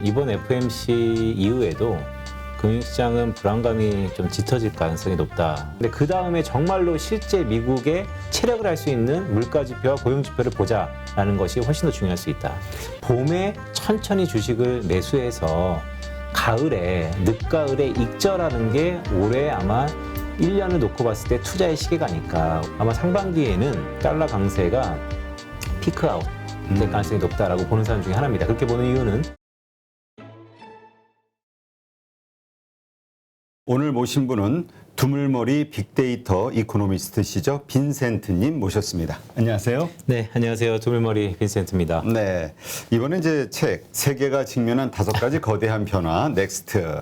이번 FOMC 이후에도 금융시장은 불안감이 좀 짙어질 가능성이 높다. 근데 그 다음에 정말로 실제 미국의 체력을 할 수 있는 물가지표와 고용지표를 보자라는 것이 훨씬 더 중요할 수 있다. 봄에 천천히 주식을 매수해서 가을에, 늦가을에 익절하는 게 올해 아마 1년을 놓고 봤을 때 투자의 시기가 아닐까. 아마 상반기에는 달러 강세가 피크아웃 될 가능성이 높다라고 보는 사람 중에 하나입니다. 그렇게 보는 이유는 오늘 모신 분은 두물머리 빅데이터 이코노미스트시죠. 빈센트님 모셨습니다. 안녕하세요. 네, 안녕하세요. 두물머리 빈센트입니다. 네, 이번에 이제 책 세계가 직면한 5가지 거대한 변화 넥스트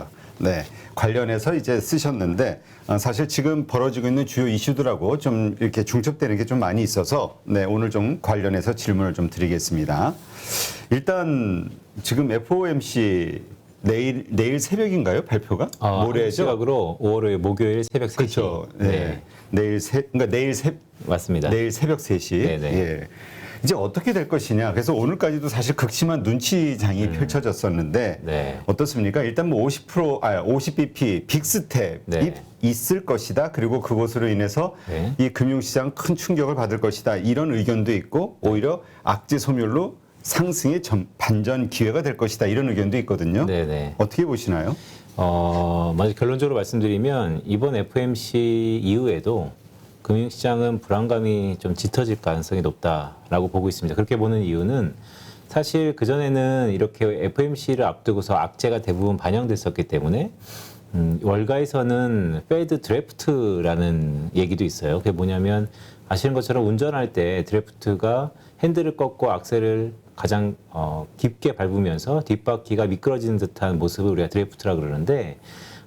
관련해서 이제 쓰셨는데 사실 지금 벌어지고 있는 주요 이슈들하고 좀 이렇게 중첩되는 게 좀 많이 있어서 오늘 좀 관련해서 질문을 좀 드리겠습니다. 일단 지금 FOMC 내일 새벽인가요? 발표가? 모레죠. 시각으로 5월 목요일 새벽 3시. 그렇죠. 네. 맞습니다. 내일 새벽 3시. 네네. 예. 이제 어떻게 될 것이냐. 그래서 오늘까지도 사실 극심한 눈치장이 펼쳐졌었는데 네. 어떻습니까? 일단 뭐 50bp 빅스텝이 네. 있을 것이다. 그리고 그것으로 인해서 네. 이 금융시장 큰 충격을 받을 것이다. 이런 의견도 있고 오히려 악재 소멸로 상승의 반전 기회가 될 것이다. 이런 의견도 있거든요. 네네. 어떻게 보시나요? 먼저 결론적으로 말씀드리면 이번 FOMC 이후에도 금융시장은 불안감이 좀 짙어질 가능성이 높다라고 보고 있습니다. 그렇게 보는 이유는 사실 그전에는 이렇게 FOMC를 앞두고서 악재가 대부분 반영됐었기 때문에 월가에서는 페드 드래프트라는 얘기도 있어요. 그게 뭐냐면 아시는 것처럼 운전할 때 드래프트가 핸들을 꺾고 악셀을 가장 깊게 밟으면서 뒷바퀴가 미끄러지는 듯한 모습을 우리가 드래프트라고 그러는데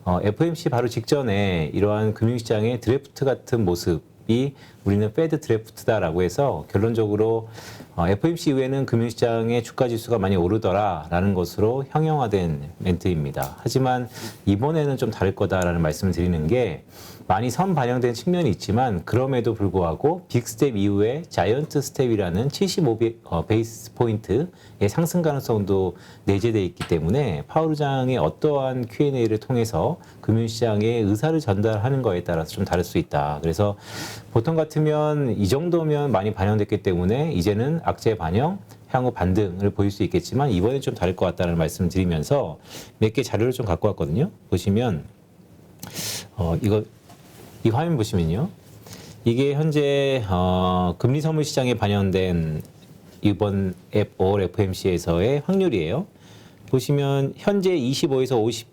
FOMC 바로 직전에 이러한 금융시장의 드래프트 같은 모습이 우리는 페드 드래프트다라고 해서 결론적으로 FOMC 이후에는 금융시장의 주가지수가 많이 오르더라라는 것으로 형용화된 멘트입니다. 하지만 이번에는 좀 다를 거다라는 말씀을 드리는 게 많이 선반영된 측면이 있지만 그럼에도 불구하고 빅스텝 이후에 자이언트 스텝이라는 75 베이스 포인트의 상승 가능성도 내재되어 있기 때문에 파월 의장의 어떠한 Q&A를 통해서 금융시장의 의사를 전달하는 거에 따라서 좀 다를 수 있다. 그래서 보통 같으면 이 정도면 많이 반영됐기 때문에 이제는 악재 반영, 향후 반등을 보일 수 있겠지만 이번엔 좀 다를 것 같다는 말씀을 드리면서 몇 개 자료를 좀 갖고 왔거든요. 보시면 이 화면 보시면요. 이게 현재 금리 선물 시장에 반영된 이번 5월 FOMC에서의 확률이에요. 보시면 현재 25에서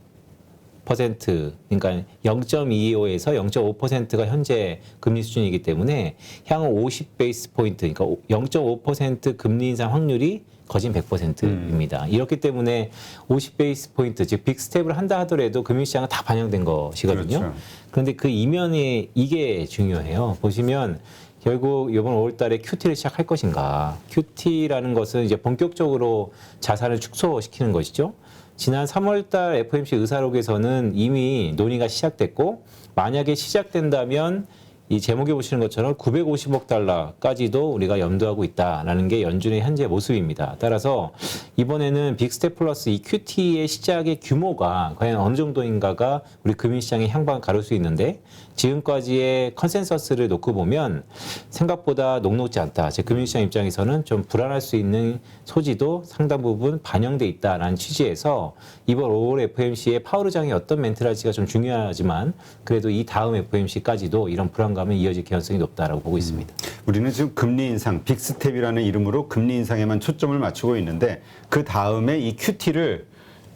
50%, 그러니까 0.25에서 0.5%가 현재 금리 수준이기 때문에 향후 50 베이스 포인트, 그러니까 0.5% 금리 인상 확률이 거진 100%입니다. 이렇기 때문에 50 베이스 포인트, 즉 빅스텝을 한다 하더라도 금융시장은 다 반영된 것이거든요. 그렇죠. 그런데 그 이면에 이게 중요해요. 보시면 결국 이번 5월 달에 QT를 시작할 것인가. QT라는 것은 이제 본격적으로 자산을 축소시키는 것이죠. 지난 3월 달 FOMC 의사록에서는 이미 논의가 시작됐고 만약에 시작된다면 이 제목에 보시는 것처럼 950억 달러까지도 우리가 염두하고 있다라는 게 연준의 현재 모습입니다. 따라서 이번에는 빅스텝 플러스 이 QT의 시작의 규모가 과연 어느 정도인가가 우리 금융시장의 향방을 가를 수 있는데 지금까지의 컨센서스를 놓고 보면 생각보다 녹록지 않다. 제 금융시장 입장에서는 좀 불안할 수 있는 소지도 상당 부분 반영돼 있다라는 취지에서 이번 5월 FOMC의 파월 의장이 어떤 멘트를 할지가 좀 중요하지만 그래도 이 다음 FOMC까지도 이런 불안감은 이어질 가능성이 높다라고 보고 있습니다. 우리는 지금 금리 인상, 빅스텝이라는 이름으로 금리 인상에만 초점을 맞추고 있는데 그 다음에 이 QT를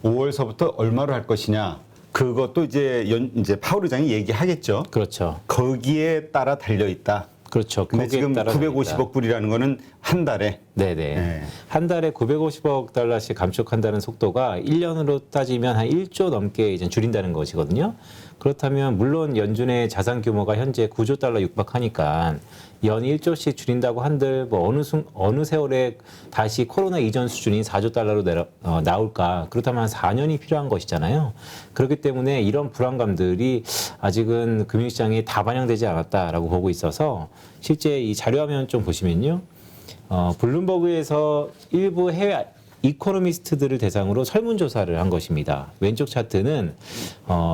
5월서부터 얼마로 할 것이냐. 그것도 이제 파월 의장이 얘기하겠죠. 그렇죠. 거기에 따라 달려 있다. 그렇죠. 근데 지금 따라 950억 불이라는 거는 한 달에. 네네. 네. 한 달에 950억 달러씩 감축한다는 속도가 1년으로 따지면 한 1조 넘게 이제 줄인다는 것이거든요. 그렇다면 물론 연준의 자산 규모가 현재 9조 달러 육박하니까 연 1조씩 줄인다고 한들 뭐 어느 세월에 다시 코로나 이전 수준인 4조 달러로 나올까? 그렇다면 한 4년이 필요한 것이잖아요. 그렇기 때문에 이런 불안감들이 아직은 금융시장에 다 반영되지 않았다라고 보고 있어서 실제 이 자료화면 좀 보시면요. 블룸버그에서 일부 해외 이코노미스트들을 대상으로 설문조사를 한 것입니다. 왼쪽 차트는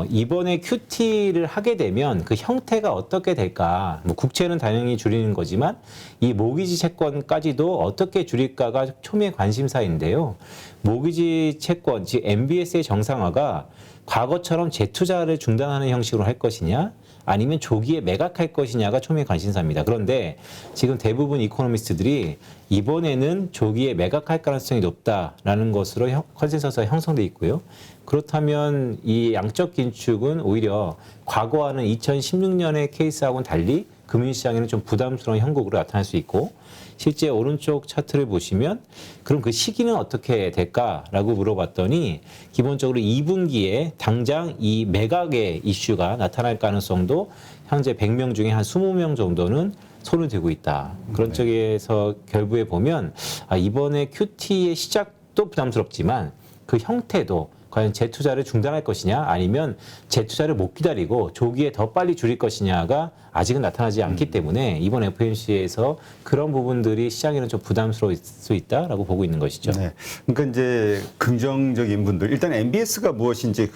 이번에 QT를 하게 되면 그 형태가 어떻게 될까? 뭐 국채는 당연히 줄이는 거지만 이 모기지 채권까지도 어떻게 줄일까가 초미의 관심사인데요. 모기지 채권, 즉 MBS의 정상화가 과거처럼 재투자를 중단하는 형식으로 할 것이냐, 아니면 조기에 매각할 것이냐가 초미의 관심사입니다. 그런데 지금 대부분 이코노미스트들이 이번에는 조기에 매각할 가능성이 높다라는 것으로 컨센서스가 형성돼 있고요. 그렇다면 이 양적 긴축은 오히려 과거와는 2016년의 케이스하고는 달리 금융시장에는 좀 부담스러운 형국으로 나타날 수 있고, 실제 오른쪽 차트를 보시면 그럼 그 시기는 어떻게 될까라고 물어봤더니 기본적으로 2분기에 당장 이 매각의 이슈가 나타날 가능성도 현재 100명 중에 한 20명 정도는 손을 들고 있다. 그런 쪽에서 결부해 보면 이번에 QT의 시작도 부담스럽지만 그 형태도 과연 재투자를 중단할 것이냐, 아니면 재투자를 못 기다리고 조기에 더 빨리 줄일 것이냐가 아직은 나타나지 않기 때문에 이번 FOMC에서 그런 부분들이 시장에는 좀 부담스러울 수 있다라고 보고 있는 것이죠. 네. 그러니까 이제 긍정적인 분들, 일단 MBS가 무엇인지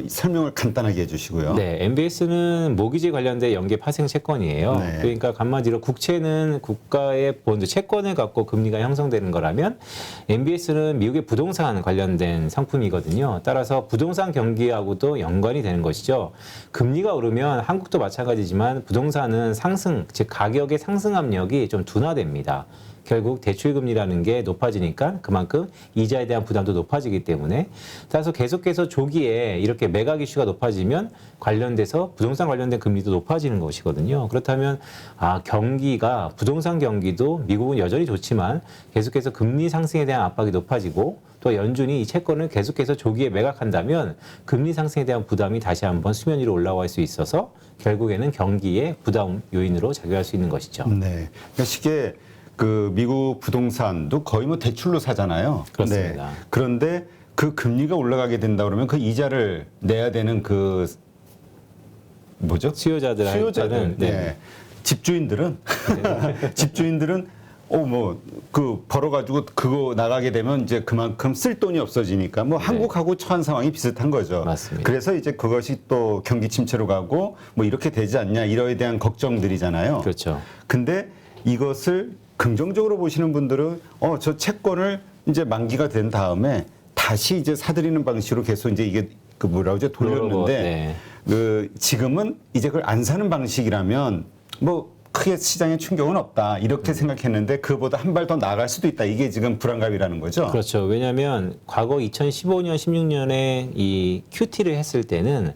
설명을 간단하게 해주시고요. 네, MBS는 모기지 관련된 연계 파생 채권이에요. 네. 그러니까 한마디로 국채는 국가의 본드 채권을 갖고 금리가 형성되는 거라면 MBS는 미국의 부동산 관련된 상품이거든요. 따라서 부동산 경기하고도 연관이 되는 것이죠. 금리가 오르면 한국도 마찬가지지만 부동산은 상승, 즉 가격의 상승 압력이 좀 둔화됩니다. 결국 대출금리라는 게 높아지니까 그만큼 이자에 대한 부담도 높아지기 때문에, 따라서 계속해서 조기에 이렇게 매각 이슈가 높아지면 관련돼서 부동산 관련된 금리도 높아지는 것이거든요. 그렇다면 경기가, 부동산 경기도 미국은 여전히 좋지만 계속해서 금리 상승에 대한 압박이 높아지고, 또 연준이 이 채권을 계속해서 조기에 매각한다면 금리 상승에 대한 부담이 다시 한번 수면 위로 올라갈 수 있어서 결국에는 경기의 부담 요인으로 작용할 수 있는 것이죠. 네. 그러니까 쉽게 미국 부동산도 거의 뭐 대출로 사잖아요. 그렇습니다. 네. 그런데 그 금리가 올라가게 된다 그러면 그 이자를 내야 되는 수요자들은 네. 집주인들은 벌어가지고 그거 나가게 되면 이제 그만큼 쓸 돈이 없어지니까 한국하고 처한 상황이 비슷한 거죠. 맞습니다. 그래서 이제 그것이 또 경기 침체로 가고 이렇게 되지 않냐, 이러에 대한 걱정들이잖아요. 그렇죠. 근데 이것을 긍정적으로 보시는 분들은 저 채권을 이제 만기가 된 다음에 다시 이제 사들이는 방식으로 계속 이제 이게 돌렸는데 지금은 이제 그걸 안 사는 방식이라면 크게 시장에 충격은 없다, 이렇게 생각했는데 그보다 한 발 더 나갈 수도 있다. 이게 지금 불안감이라는 거죠. 그렇죠. 왜냐하면 과거 2015년, 16년에 이 QT를 했을 때는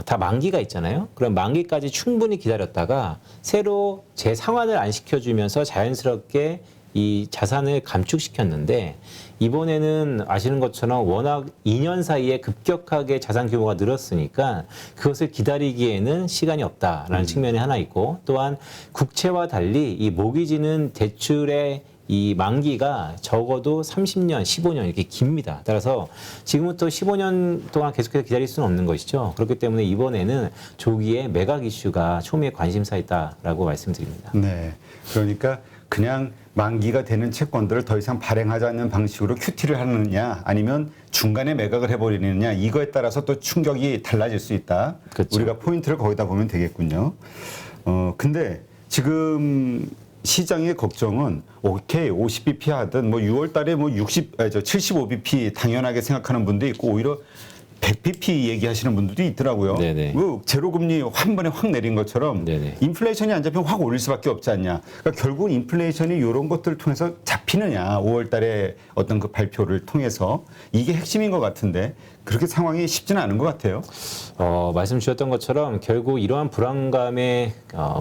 다 만기가 있잖아요. 그럼 만기까지 충분히 기다렸다가 새로 재상환을 안 시켜주면서 자연스럽게 이 자산을 감축시켰는데, 이번에는 아시는 것처럼 워낙 2년 사이에 급격하게 자산 규모가 늘었으니까 그것을 기다리기에는 시간이 없다라는 측면이 하나 있고, 또한 국채와 달리 이 모기지는 대출의 이 만기가 적어도 30년, 15년 이렇게 깁니다. 따라서 지금부터 15년 동안 계속해서 기다릴 수는 없는 것이죠. 그렇기 때문에 이번에는 조기에 매각 이슈가 초미의 관심사이다라고 말씀드립니다. 네, 그러니까 그냥 만기가 되는 채권들을 더 이상 발행하지 않는 방식으로 QT를 하느냐, 아니면 중간에 매각을 해버리느냐, 이거에 따라서 또 충격이 달라질 수 있다. 그렇죠. 우리가 포인트를 거기다 보면 되겠군요. 근데 지금 시장의 걱정은 오케이 50bp 하든 6월 달에 75bp 당연하게 생각하는 분도 있고, 오히려 100bp 얘기하시는 분들도 있더라고요. 네네. 제로금리 한 번에 확 내린 것처럼 네네. 인플레이션이 안 잡히면 확 올릴 수밖에 없지 않냐. 그러니까 결국 인플레이션이 이런 것들을 통해서 잡히느냐, 5월 달에 어떤 그 발표를 통해서, 이게 핵심인 것 같은데 그렇게 상황이 쉽지는 않은 것 같아요. 말씀 주셨던 것처럼 결국 이러한 불안감의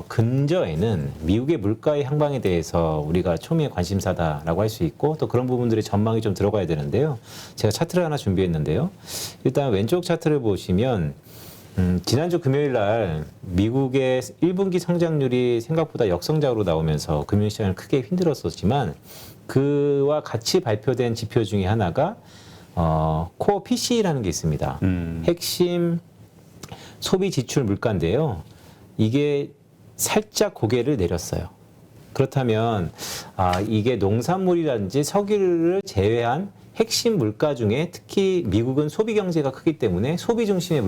근저에는 미국의 물가의 향방에 대해서 우리가 초미의 관심사다라고 할 수 있고, 또 그런 부분들의 전망이 좀 들어가야 되는데요. 제가 차트를 하나 준비했는데요. 일단 왼쪽 차트를 보시면 지난주 금요일 날 미국의 1분기 성장률이 생각보다 역성장으로 나오면서 금융시장을 크게 흔들었었지만, 그와 같이 발표된 지표 중에 하나가 코어 PC라는 게 있습니다. 핵심 소비 지출 물가인데요. 이게 살짝 고개를 내렸어요. 그렇다면 이게 농산물이라든지 석유를 제외한 핵심 물가 중에 특히 미국은 소비 경제가 크기 때문에 소비 중심의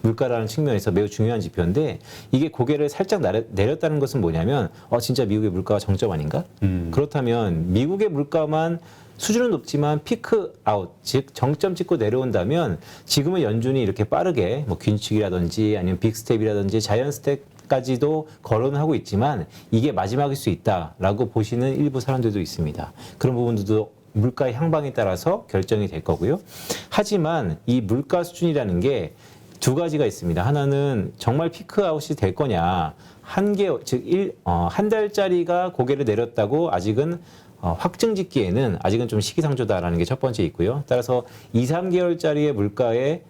물가라는 측면에서 매우 중요한 지표인데 이게 고개를 살짝 내렸다는 것은 뭐냐면 진짜 미국의 물가가 정점 아닌가? 그렇다면 미국의 물가만 수준은 높지만 피크 아웃, 즉 정점 찍고 내려온다면 지금은 연준이 이렇게 빠르게 뭐 긴축이라든지 아니면 빅스텝이라든지 자이언트 스텝까지도 거론을 하고 있지만 이게 마지막일 수 있다라고 보시는 일부 사람들도 있습니다. 그런 부분들도 물가의 향방에 따라서 결정이 될 거고요. 하지만 이 물가 수준이라는 게 두 가지가 있습니다. 하나는 정말 피크아웃이 될 거냐. 한 달짜리가 고개를 내렸다고 아직은 확증 짓기에는 아직은 좀 시기상조다라는 게 첫 번째 있고요. 따라서 2, 3개월짜리의 물가의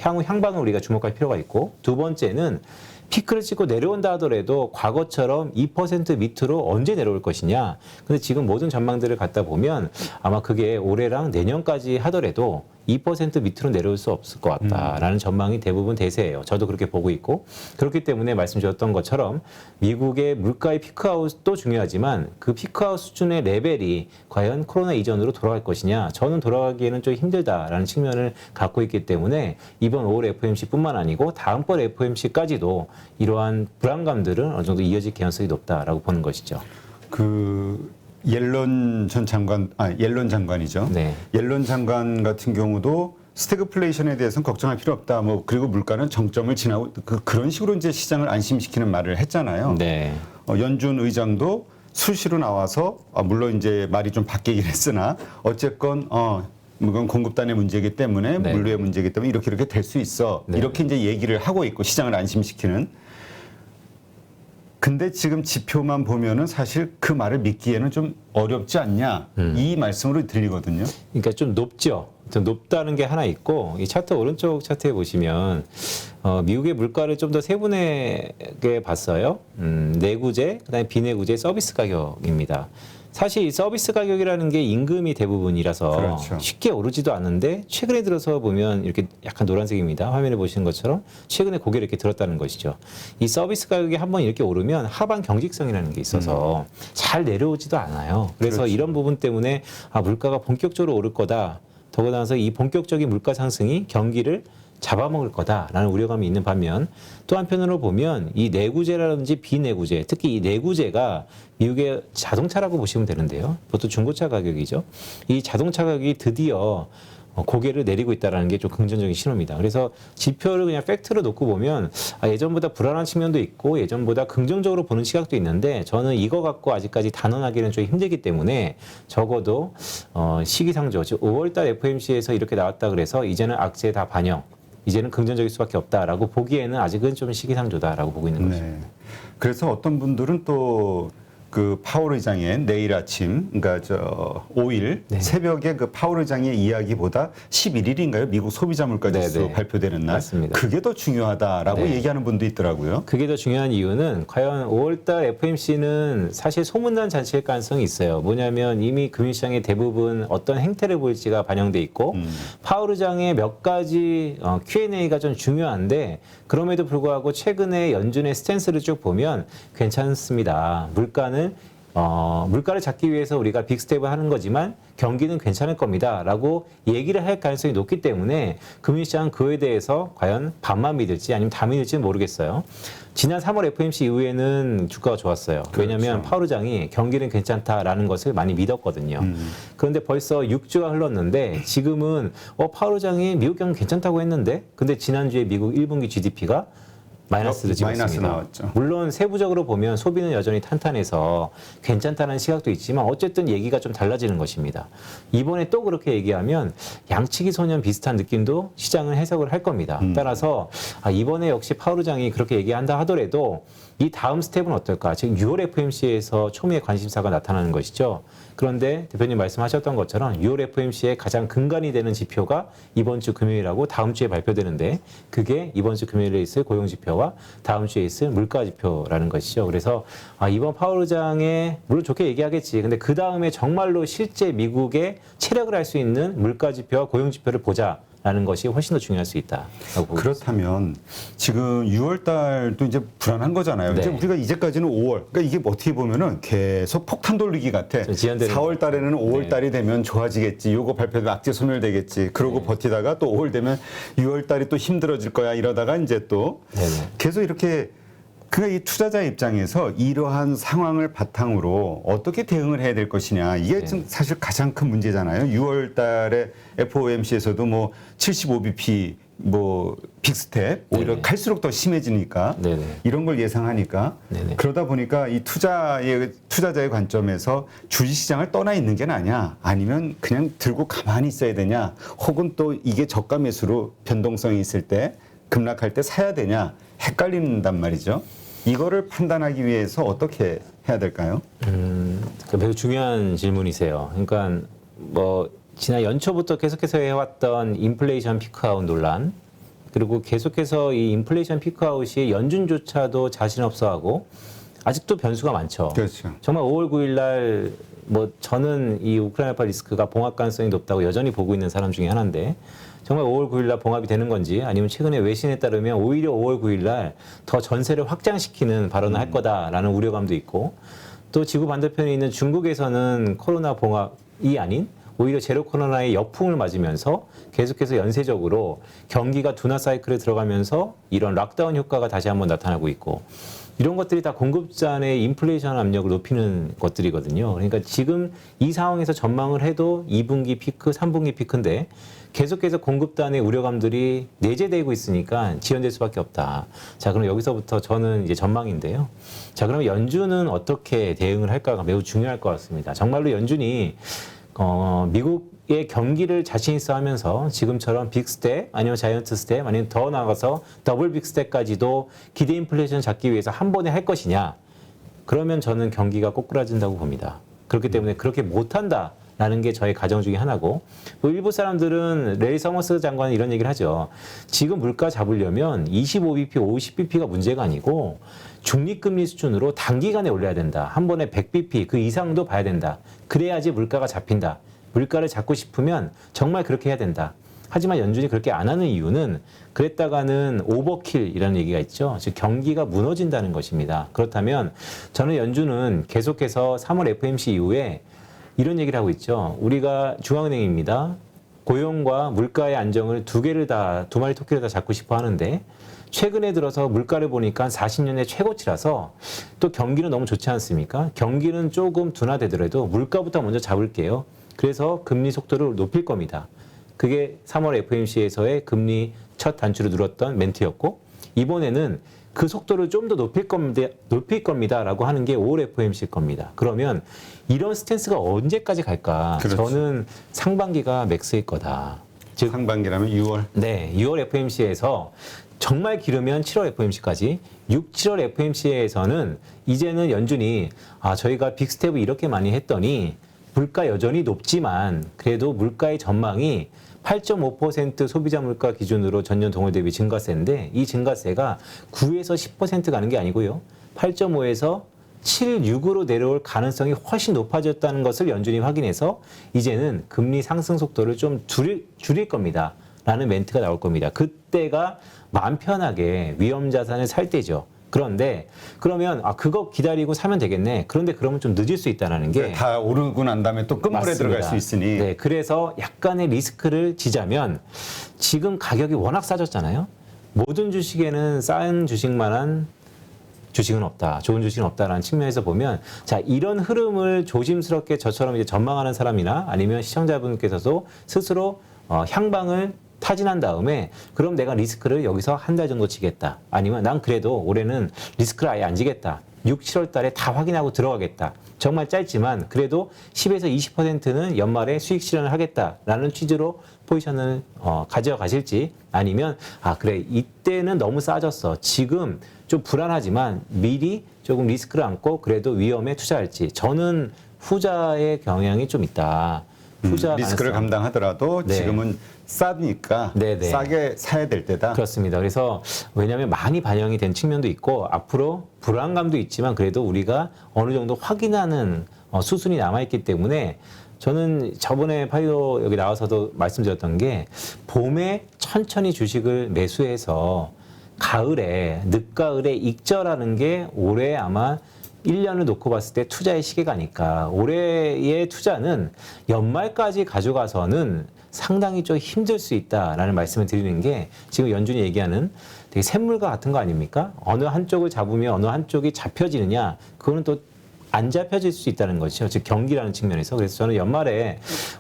향후 향방을 우리가 주목할 필요가 있고 두 번째는 피크를 찍고 내려온다 하더라도 과거처럼 2% 밑으로 언제 내려올 것이냐. 근데 지금 모든 전망들을 갖다 보면 아마 그게 올해랑 내년까지 하더라도 2% 밑으로 내려올 수 없을 것 같다라는 전망이 대부분 대세예요. 저도 그렇게 보고 있고 그렇기 때문에 말씀드렸던 것처럼 미국의 물가의 피크아웃도 중요하지만 그 피크아웃 수준의 레벨이 과연 코로나 이전으로 돌아갈 것이냐 저는 돌아가기에는 좀 힘들다라는 측면을 갖고 있기 때문에 이번 5월 FOMC뿐만 아니고 다음번 FOMC까지도 이러한 불안감들은 어느 정도 이어질 개연성이 높다라고 보는 것이죠. 옐런 장관이죠. 네. 옐런 장관 같은 경우도 스태그플레이션에 대해서는 걱정할 필요 없다. 뭐 그리고 물가는 정점을 지나고 그런 식으로 이제 시장을 안심시키는 말을 했잖아요. 네. 연준 의장도 수시로 나와서 물론 이제 말이 좀 바뀌긴 했으나 어쨌건 이건 공급단의 문제이기 때문에 네. 물류의 문제이기 때문에 이렇게 될 수 있어. 네. 이렇게 이제 얘기를 하고 있고 시장을 안심시키는. 근데 지금 지표만 보면은 사실 그 말을 믿기에는 좀 어렵지 않냐 이 말씀으로 들리거든요. 그러니까 좀 높죠. 좀 높다는 게 하나 있고 이 차트 오른쪽 차트에 보시면 미국의 물가를 좀 더 세분하게 봤어요. 내구재, 그다음에 비내구재 서비스 가격입니다. 사실 이 서비스 가격이라는 게 임금이 대부분이라서 그렇죠. 쉽게 오르지도 않는데 최근에 들어서 보면 이렇게 약간 노란색입니다. 화면에 보시는 것처럼 최근에 고개를 이렇게 들었다는 것이죠. 이 서비스 가격이 한번 이렇게 오르면 하방 경직성이라는 게 있어서 잘 내려오지도 않아요. 그래서 그렇죠. 이런 부분 때문에 물가가 본격적으로 오를 거다. 더구나서 이 본격적인 물가 상승이 경기를 잡아먹을 거다라는 우려감이 있는 반면 또 한편으로 보면 이 내구재라든지 비내구재, 특히 이 내구재가 미국의 자동차라고 보시면 되는데요. 보통 중고차 가격이죠. 이 자동차 가격이 드디어 고개를 내리고 있다는 게 좀 긍정적인 신호입니다. 그래서 지표를 그냥 팩트로 놓고 보면 예전보다 불안한 측면도 있고 예전보다 긍정적으로 보는 시각도 있는데 저는 이거 갖고 아직까지 단언하기는 좀 힘들기 때문에 적어도 시기상조, 즉 5월달 FOMC에서 이렇게 나왔다 그래서 이제는 악재에 다 반영, 이제는 긍정적일 수밖에 없다라고 보기에는 아직은 좀 시기상조다라고 보고 있는 거죠. 네. 그래서 어떤 분들은 또 그 파월 의장의 내일 아침, 그러니까 5일 네. 새벽에 그 파월 의장의 이야기보다 11일인가요? 미국 소비자 물가지수 네, 네. 발표되는 날. 맞습니다. 그게 더 중요하다라고 네. 얘기하는 분도 있더라고요. 그게 더 중요한 이유는 과연 5월달 FOMC는 사실 소문난 잔치일 가능성이 있어요. 뭐냐면 이미 금융시장의 대부분 어떤 행태를 보일지가 반영돼 있고 파월 의장의 몇 가지 Q&A가 좀 중요한데 그럼에도 불구하고 최근에 연준의 스탠스를 쭉 보면 괜찮습니다. 물가를 잡기 위해서 우리가 빅스텝을 하는 거지만 경기는 괜찮을 겁니다. 라고 얘기를 할 가능성이 높기 때문에 금융시장은 그에 대해서 과연 반만 믿을지 아니면 다 믿을지는 모르겠어요. 지난 3월 FOMC 이후에는 주가가 좋았어요. 왜냐하면 파월 의장이 경기는 괜찮다라는 것을 많이 믿었거든요. 그런데 벌써 6주가 흘렀는데 지금은 파월 의장이 미국 경기 괜찮다고 했는데 근데 지난주에 미국 1분기 GDP가 마이너스를 찍었습니다. 마이너스 나왔죠. 물론 세부적으로 보면 소비는 여전히 탄탄해서 괜찮다는 시각도 있지만 어쨌든 얘기가 좀 달라지는 것입니다. 이번에 또 그렇게 얘기하면 양치기 소년 비슷한 느낌도 시장은 해석을 할 겁니다. 따라서 이번에 역시 파월 의장이 그렇게 얘기한다 하더라도 이 다음 스텝은 어떨까? 지금 6월 FOMC에서 초미의 관심사가 나타나는 것이죠. 그런데 대표님 말씀하셨던 것처럼 6월 FOMC의 가장 근간이 되는 지표가 이번 주 금요일하고 다음 주에 발표되는데 그게 이번 주 금요일에 있을 고용지표와 다음 주에 있을 물가지표라는 것이죠. 그래서 이번 파월 의장의 물론 좋게 얘기하겠지. 근데 그 다음에 정말로 실제 미국의 체력을 할 수 있는 물가지표와 고용지표를 보자. 라는 것이 훨씬 더 중요할 수 있다. 그렇다면 지금 6월 달도 이제 불안한 거잖아요. 네. 이제 우리가 이제까지는 5월. 그러니까 이게 어떻게 보면은 계속 폭탄 돌리기 같아. 지연되는 4월 달에는 5월 네. 달이 되면 좋아지겠지. 요거 발표도 악재 소멸되겠지. 그러고 버티다가 또 5월 되면 6월 달이 또 힘들어질 거야. 이러다가 이제 또 네네. 계속 이렇게 그러니까 이 투자자 입장에서 이러한 상황을 바탕으로 어떻게 대응을 해야 될 것이냐 이게 좀 사실 가장 큰 문제잖아요. 6월 달에 FOMC에서도 뭐 75bp 뭐 빅스텝 오히려 네네. 갈수록 더 심해지니까 네네. 이런 걸 예상하니까 네네. 그러다 보니까 이 투자자의 관점에서 주식시장을 떠나 있는 게 나냐 아니면 그냥 들고 가만히 있어야 되냐 혹은 또 이게 저가 매수로 변동성이 있을 때 급락할 때 사야 되냐 헷갈린단 말이죠. 이거를 판단하기 위해서 어떻게 해야 될까요? 매우 중요한 질문이세요. 그러니까 뭐 지난 연초부터 계속해서 해왔던 인플레이션 피크아웃 논란, 그리고 계속해서 이 인플레이션 피크아웃이 연준조차도 자신 없어하고 아직도 변수가 많죠. 그렇죠. 정말 5월 9일 날 뭐 저는 이 우크라이나파 리스크가 봉합 가능성이 높다고 여전히 보고 있는 사람 중에 하나인데 정말 5월 9일 날 봉합이 되는 건지 아니면 최근에 외신에 따르면 오히려 5월 9일 날 더 전세를 확장시키는 발언을 할 거다라는 우려감도 있고 또 지구 반대편에 있는 중국에서는 코로나 봉합이 아닌 오히려 제로 코로나의 역풍을 맞으면서 계속해서 연쇄적으로 경기가 둔화 사이클에 들어가면서 이런 락다운 효과가 다시 한번 나타나고 있고 이런 것들이 다 공급자의 인플레이션 압력을 높이는 것들이거든요. 그러니까 지금 이 상황에서 전망을 해도 2분기 피크, 3분기 피크인데 계속해서 공급단의 우려감들이 내재되고 있으니까 지연될 수밖에 없다. 자, 그럼 여기서부터 저는 이제 전망인데요. 자, 그럼 연준은 어떻게 대응을 할까가 매우 중요할 것 같습니다. 정말로 연준이 미국의 경기를 자신 있어 하면서 지금처럼 빅스텝 아니면 자이언트 스텝 아니면 더 나아가서 더블 빅스텝까지도 기대 인플레이션 잡기 위해서 한 번에 할 것이냐 그러면 저는 경기가 꼬꾸라진다고 봅니다. 그렇기 때문에 그렇게 못한다 라는 게 저의 가정 중에 하나고 뭐 일부 사람들은 레리 서머스 장관은 이런 얘기를 하죠. 지금 물가 잡으려면 25bp, 50bp가 문제가 아니고 중립금리 수준으로 단기간에 올려야 된다. 한 번에 100bp 그 이상도 봐야 된다. 그래야지 물가가 잡힌다. 물가를 잡고 싶으면 정말 그렇게 해야 된다. 하지만 연준이 그렇게 안 하는 이유는 그랬다가는 오버킬이라는 얘기가 있죠. 즉 경기가 무너진다는 것입니다. 그렇다면 저는 연준은 계속해서 3월 FOMC 이후에 이런 얘기를 하고 있죠. 우리가 중앙은행입니다. 고용과 물가의 안정을 두 마리 토끼를 다 잡고 싶어 하는데 최근에 들어서 물가를 보니까 40년의 최고치라서 또 경기는 너무 좋지 않습니까? 경기는 조금 둔화되더라도 물가부터 먼저 잡을게요. 그래서 금리 속도를 높일 겁니다. 그게 3월 FOMC에서의 금리 첫 단추를 눌렀던 멘트였고 이번에는 그 속도를 좀 더 높일 겁니다라고 하는 게 5월 FOMC일 겁니다. 그러면 이런 스탠스가 언제까지 갈까? 그렇죠. 저는 상반기가 맥스일 거다. 즉 상반기라면 6월. 네, 6월 FOMC에서 정말 길으면 7월 FOMC까지 6, 7월 FOMC에서는 이제는 연준이 저희가 빅스텝을 이렇게 많이 했더니 물가 여전히 높지만 그래도 물가의 전망이 8.5% 소비자 물가 기준으로 전년 동월 대비 증가세인데 이 증가세가 9에서 10% 가는 게 아니고요. 8.5에서 7, 6으로 내려올 가능성이 훨씬 높아졌다는 것을 연준이 확인해서 이제는 금리 상승 속도를 좀 줄일 겁니다. 라는 멘트가 나올 겁니다. 그때가 마음 편하게 위험 자산을 살 때죠. 그런데 그러면 그거 기다리고 사면 되겠네. 그런데 그러면 좀 늦을 수 있다는 게 다 오르고 난 다음에 또 끝물에 맞습니다. 들어갈 수 있으니. 네, 그래서 약간의 리스크를 지자면 지금 가격이 워낙 싸졌잖아요. 모든 주식에는 싼 주식만한 주식은 없다. 좋은 주식은 없다라는 측면에서 보면 자, 이런 흐름을 조심스럽게 저처럼 이제 전망하는 사람이나 아니면 시청자분께서도 스스로 향방을 타진한 다음에 그럼 내가 리스크를 여기서 한 달 정도 지겠다. 아니면 난 그래도 올해는 리스크를 아예 안 지겠다. 6, 7월 달에 다 확인하고 들어가겠다. 정말 짧지만 그래도 10에서 20%는 연말에 수익 실현을 하겠다라는 취지로 포지션을 가져가실지 아니면 그래 이때는 너무 싸졌어. 지금 좀 불안하지만 미리 조금 리스크를 안고 그래도 위험에 투자할지 저는 후자의 경향이 좀 있다. 후자 리스크를 가능성. 감당하더라도 네. 지금은 싸니까 네네. 싸게 사야 될 때다. 그렇습니다. 그래서 왜냐하면 많이 반영이 된 측면도 있고 앞으로 불안감도 있지만 그래도 우리가 어느 정도 확인하는 수순이 남아있기 때문에 저는 저번에 파이오 여기 나와서도 말씀드렸던 게 봄에 천천히 주식을 매수해서 가을에 늦가을에 익절하는 게 올해 아마 1년을 놓고 봤을 때 투자의 시기가 아닐까. 올해의 투자는 연말까지 가져가서는 상당히 좀 힘들 수 있다라는 말씀을 드리는 게 지금 연준이 얘기하는 되게 샘물과 같은 거 아닙니까? 어느 한쪽을 잡으면 어느 한쪽이 잡혀지느냐, 그거는 또 안 잡혀질 수 있다는 것이죠. 즉 경기라는 측면에서. 그래서 저는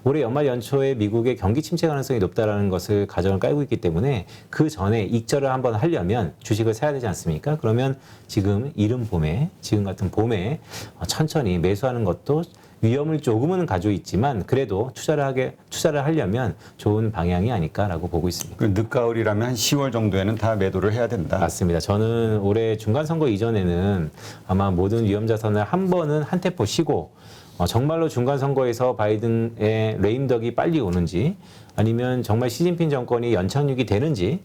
올해 연말 연초에 미국의 경기 침체 가능성이 높다라는 것을 가정을 깔고 있기 때문에 그 전에 익절을 한번 하려면 주식을 사야 되지 않습니까? 그러면 지금 지금 같은 봄에 천천히 매수하는 것도 위험을 조금은 가지고 있지만 그래도 투자를 하려면 좋은 방향이 아닐까라고 보고 있습니다. 그 늦가을이라면 한 10월 정도에는 다 매도를 해야 된다. 맞습니다. 저는 올해 중간선거 이전에는 아마 모든 위험자산을 한 번은 한 템포 쉬고 정말로 중간선거에서 바이든의 레임덕이 빨리 오는지 아니면 정말 시진핑 정권이 연착륙이 되는지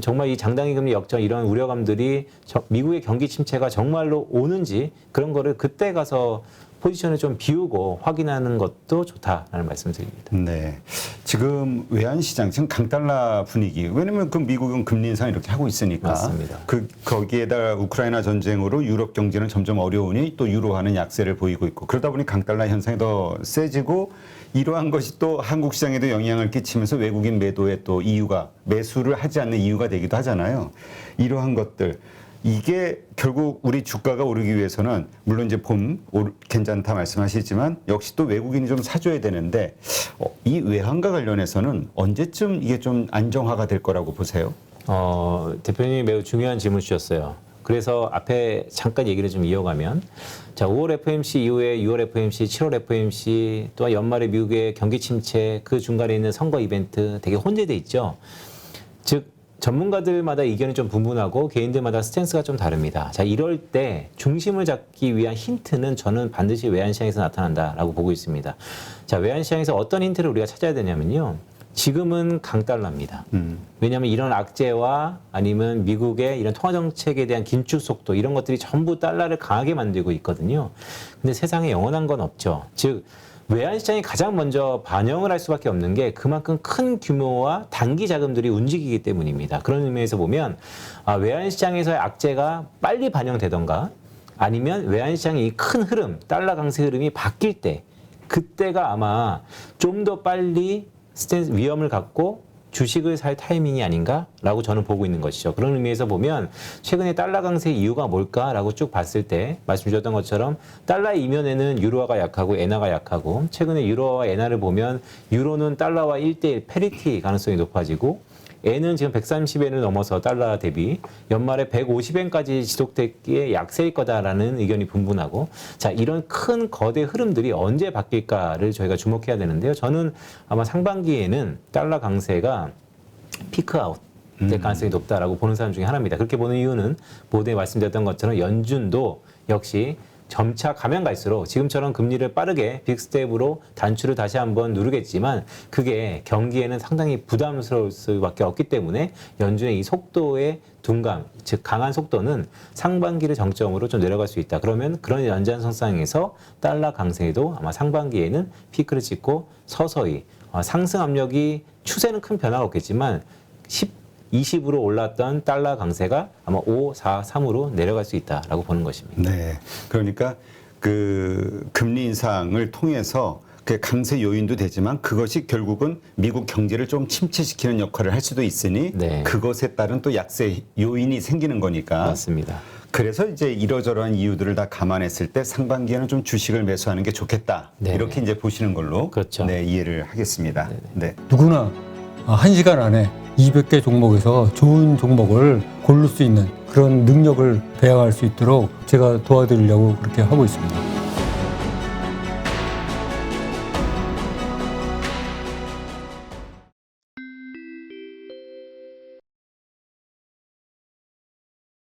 정말 이 장단기 금리 역전 이런 우려감들이 미국의 경기 침체가 정말로 오는지 그런 거를 그때 가서 포지션을 좀 비우고 확인하는 것도 좋다라는 말씀을 드립니다. 네. 지금 외환시장, 지금 강달러 분위기. 왜냐면 그 미국은 금리 인상 이렇게 하고 있으니까. 맞습니다. 거기에다 우크라이나 전쟁으로 유럽 경제는 점점 어려우니 또 유로화는 약세를 보이고 있고 그러다 보니 강달러 현상이 더 세지고 이러한 것이 또 한국 시장에도 영향을 끼치면서 외국인 매도에 또 매수를 하지 않는 이유가 되기도 하잖아요. 이러한 것들. 이게 결국 우리 주가가 오르기 위해서는 물론 이제 괜찮다 말씀하시지만 역시 또 외국인이 좀 사줘야 되는데 이 외환과 관련해서는 언제쯤 이게 좀 안정화가 될 거라고 보세요? 대표님이 매우 중요한 질문 주셨어요. 그래서 앞에 잠깐 얘기를 좀 이어가면 자 5월 FOMC 이후에 6월 FOMC, 7월 FOMC 또한 연말에 미국의 경기 침체 그 중간에 있는 선거 이벤트 되게 혼재돼 있죠. 즉 전문가들마다 의견이 좀 분분하고 개인들마다 스탠스가 좀 다릅니다. 자, 이럴 때 중심을 잡기 위한 힌트는 저는 반드시 외환시장에서 나타난다라고 보고 있습니다. 자, 외환시장에서 어떤 힌트를 우리가 찾아야 되냐면요. 지금은 강달러입니다. 왜냐하면 이런 악재와 아니면 미국의 이런 통화정책에 대한 긴축 속도 이런 것들이 전부 달러를 강하게 만들고 있거든요. 근데 세상에 영원한 건 없죠. 즉 외환시장이 가장 먼저 반영을 할 수밖에 없는 게 그만큼 큰 규모와 단기 자금들이 움직이기 때문입니다. 그런 의미에서 보면 외환시장에서의 악재가 빨리 반영되던가 아니면 외환시장이 큰 흐름, 달러 강세 흐름이 바뀔 때 그때가 아마 좀 더 빨리 위험을 갖고 주식을 살 타이밍이 아닌가라고 저는 보고 있는 것이죠. 그런 의미에서 보면 최근에 달러 강세 이유가 뭘까라고 쭉 봤을 때 말씀 주셨던 것처럼 달러 이면에는 유로화가 약하고 엔화가 약하고 최근에 유로화와 엔화를 보면 유로는 달러와 1대1 패리티 가능성이 높아지고 엔은 지금 130엔을 넘어서 달러 대비 연말에 150엔까지 지속되기에 약세일 거다라는 의견이 분분하고 자 이런 큰 거대 흐름들이 언제 바뀔까를 저희가 주목해야 되는데요. 저는 아마 상반기에는 달러 강세가 피크아웃 될 가능성이 높다라고 보는 사람 중에 하나입니다. 그렇게 보는 이유는 모두에 말씀드렸던 것처럼 연준도 역시 점차 가면 갈수록 지금처럼 금리를 빠르게 빅스텝으로 단추를 다시 한번 누르겠지만 그게 경기에는 상당히 부담스러울 수밖에 없기 때문에 연준의 이 속도의 둔감, 즉 강한 속도는 상반기를 정점으로 좀 내려갈 수 있다. 그러면 그런 연장선상에서 달러 강세도 아마 상반기에는 피크를 찍고 서서히 상승 압력이 추세는 큰 변화가 없겠지만 20으로 올랐던 달러 강세가 아마 5, 4, 3으로 내려갈 수 있다라고 보는 것입니다. 네. 그러니까 그 금리 인상을 통해서 그 강세 요인도 되지만 그것이 결국은 미국 경제를 좀 침체시키는 역할을 할 수도 있으니 네. 그것에 따른 또 약세 요인이 생기는 거니까. 맞습니다. 그래서 이제 이러저러한 이유들을 다 감안했을 때 상반기에는 좀 주식을 매수하는 게 좋겠다. 네네. 이렇게 이제 보시는 걸로 그렇죠. 네, 이해를 하겠습니다. 네. 누구나 1시간 안에 200개 종목에서 좋은 종목을 고를 수 있는 그런 능력을 배양할 수 있도록 제가 도와드리려고 그렇게 하고 있습니다.